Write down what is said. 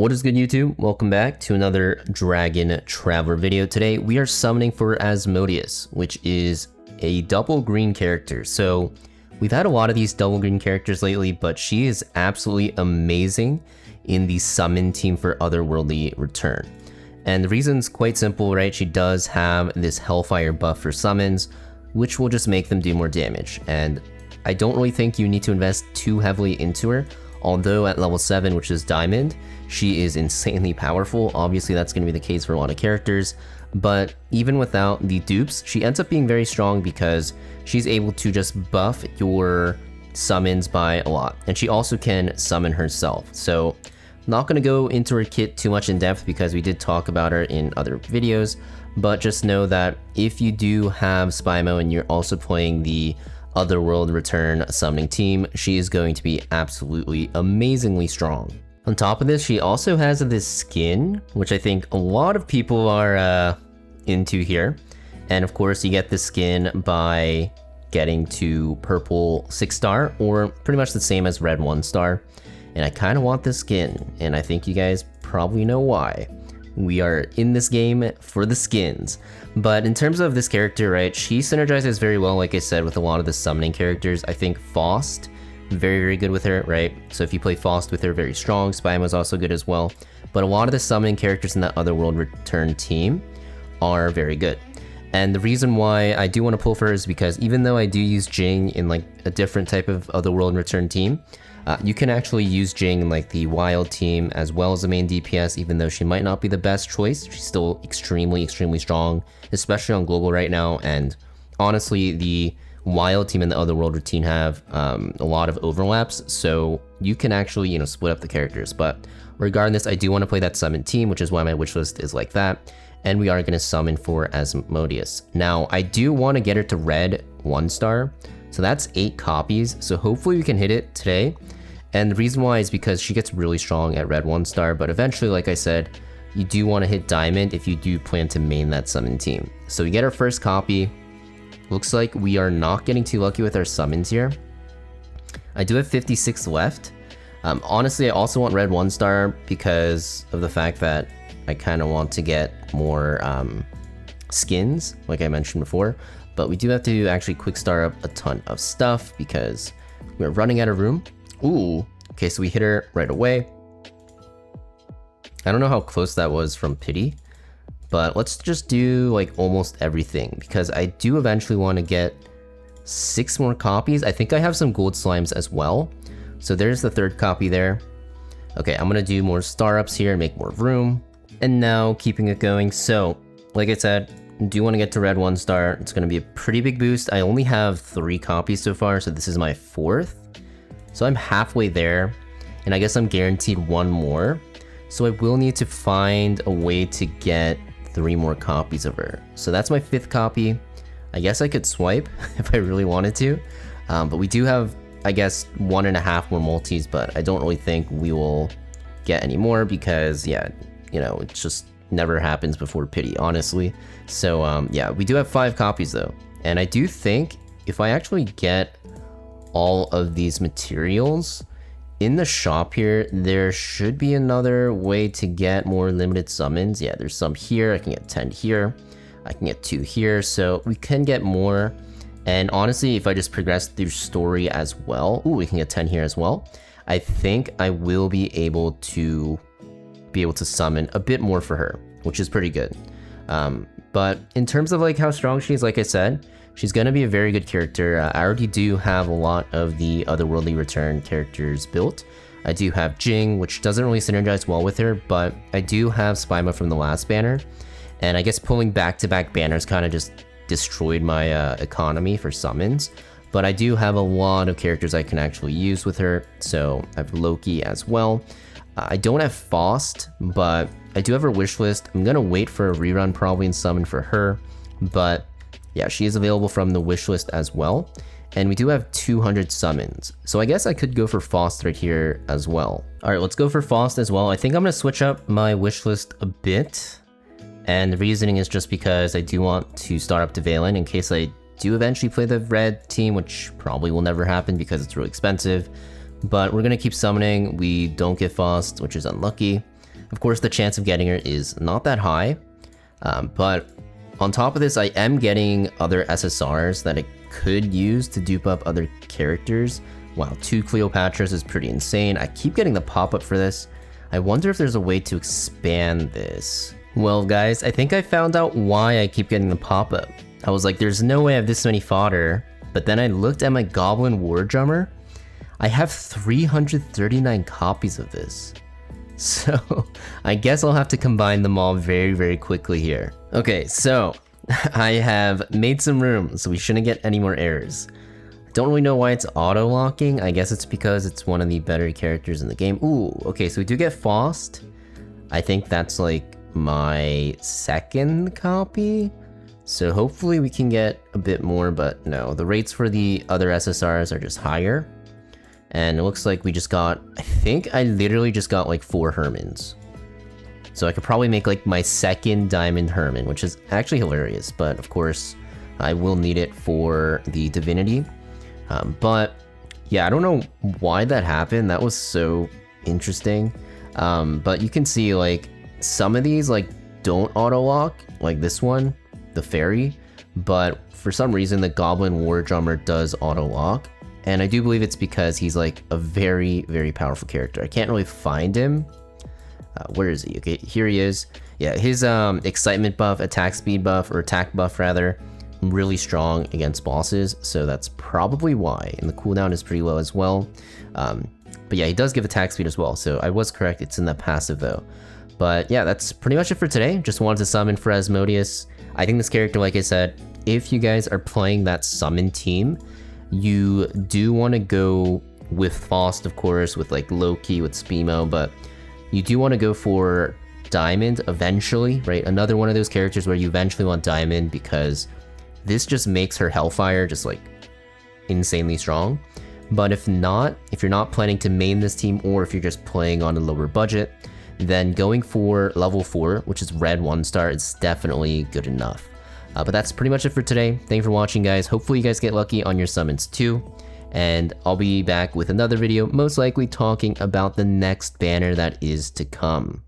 What is good, YouTube? Welcome back to another Dragon Traveler video. Today we are summoning for Asmodeus, which is a double green character. So we've had a lot of these double green characters lately, but she is absolutely amazing in the summon team for Otherworldly Return. And the reason's quite simple, right? She does have this Hellfire buff for summons, which will just make them do more damage. And I don't really think you need to invest too heavily into her. Although at level 7, which is Diamond, she is insanely powerful. Obviously that's going to be the case for a lot of characters, but even without the dupes, she ends up being very strong because she's able to just buff your summons by a lot. And she also can summon herself. So I'm not going to go into her kit too much in depth because we did talk about her in other videos, but just know that if you do have Spymo and you're also playing the Otherworld Return summoning team, she is going to be absolutely amazingly strong. On top of this, she also has this skin, which I think a lot of people are into here. And of course, you get this skin by getting to purple 6-star, or pretty much the same as red 1-star. And I kind of want this skin, and I think you guys probably know why. We are in this game for the skins. But in terms of this character, right, she synergizes very well, like I said, with a lot of the summoning characters. I think Faust, very good with her, right? So if you play Faust with her, very strong. Spymo's also good as well. But a lot of the summoning characters in that Otherworld Return team are very good. And the reason why I do want to pull for her is because even though I do use Jing in like a different type of Otherworld Return team, you can actually use Jing in like the wild team as well as the main DPS. Even though she might not be the best choice, she's still extremely strong, especially on global right now. And honestly, the wild team and the Otherworld routine have a lot of overlaps, so you can actually, split up the characters. But regardless, I do want to play that summon team, which is why my wishlist is like that. And we are going to summon for Asmodeus. Now, I do want to get her to red 1-star. So that's 8 copies. So hopefully we can hit it today. And the reason why is because she gets really strong at red 1-star. But eventually, like I said, you do want to hit Diamond if you do plan to main that summon team. So we get our first copy. Looks like we are not getting too lucky with our summons here. I do have 56 left. Honestly, I also want red 1-star because of the fact that I kind of want to get more skins, like I mentioned before. But we do have to actually quick star up a ton of stuff because we're running out of room. Ooh, okay, so we hit her right away. I don't know how close that was from Pity, but let's just do like almost everything because I do eventually want to get 6 more copies. I think I have some gold slimes as well. So there's the 3rd copy there. Okay, I'm gonna do more star ups here and make more room. And now keeping it going. So like I said, do want to get to red 1-star. It's going to be a pretty big boost. I only have 3 copies so far, so this is my 4th. So I'm halfway there, and I guess I'm guaranteed 1 more. So I will need to find a way to get 3 more copies of her. So that's my 5th copy. I guess I could swipe if I really wanted to, but we do have, I guess, 1.5 more multis, but I don't really think we will get any more because, yeah, it just never happens before Pity, honestly. So yeah, we do have 5 copies though, and I do think if I actually get all of these materials in the shop here, there should be another way to get more limited summons. Yeah, there's some here. I can get 10 here, I can get 2 here, so we can get more. And honestly, if I just progress through story as well, ooh, we can get 10 here as well. I think I will be able to summon a bit more for her, which is pretty good. But in terms of like how strong she is, like I said, she's going to be a very good character. I already do have a lot of the Otherworldly Return characters built. I do have Jing, which doesn't really synergize well with her, but I do have Spymo from the last banner. And I guess pulling back-to-back banners kind of just destroyed my economy for summons. But I do have a lot of characters I can actually use with her. So I have Loki as well. I don't have Faust, but I do have her wish list. I'm going to wait for a rerun probably and summon for her. But yeah, she is available from the wish list as well. And we do have 200 summons. So I guess I could go for Faust right here as well. All right, let's go for Faust as well. I think I'm going to switch up my wish list a bit. And the reasoning is just because I do want to start up to Valen in case I do eventually play the red team, which probably will never happen because it's really expensive. But we're going to keep summoning. We don't get Faust, which is unlucky. Of course, the chance of getting her is not that high, but on top of this, I am getting other SSRs that I could use to dupe up other characters. Wow, 2 Cleopatras is pretty insane. I keep getting the pop-up for this. I wonder if there's a way to expand this. Well, guys, I think I found out why I keep getting the pop-up. I was like, there's no way I have this many fodder, but then I looked at my Goblin War Drummer. I have 339 copies of this. So I guess I'll have to combine them all very, very quickly here. Okay, so I have made some room, so we shouldn't get any more errors. I don't really know why it's auto-locking. I guess it's because it's one of the better characters in the game. Ooh, okay, so we do get Faust. I think that's like my 2nd copy. So hopefully we can get a bit more, but no, the rates for the other SSRs are just higher. And it looks like we just got, I think I literally just got like 4 Hermans. So I could probably make like my 2nd Diamond Herman, which is actually hilarious, but of course I will need it for the Divinity. But yeah, I don't know why that happened. That was so interesting. But you can see like some of these like don't auto-lock, like this one, the Fairy, but for some reason the Goblin War Drummer does auto-lock. And I do believe it's because he's like a very, very powerful character. I can't really find him. Where is he? Okay, here he is. Yeah, his excitement buff, attack speed buff, or attack buff rather, really strong against bosses. So that's probably why. And the cooldown is pretty low as well. But yeah, he does give attack speed as well. So I was correct. It's in the passive though. But yeah, that's pretty much it for today. Just wanted to summon for Asmodeus. I think this character, like I said, if you guys are playing that summon team, you do want to go with Faust, of course, with like Loki, with Spimo, but you do want to go for Diamond eventually, right? Another one of those characters where you eventually want Diamond because this just makes her Hellfire just like insanely strong. But if not, if you're not planning to main this team, or if you're just playing on a lower budget, then going for level 4, which is red 1-star, is definitely good enough. But that's pretty much it for today. Thank you for watching, guys. Hopefully you guys get lucky on your summons too. And I'll be back with another video, most likely talking about the next banner that is to come.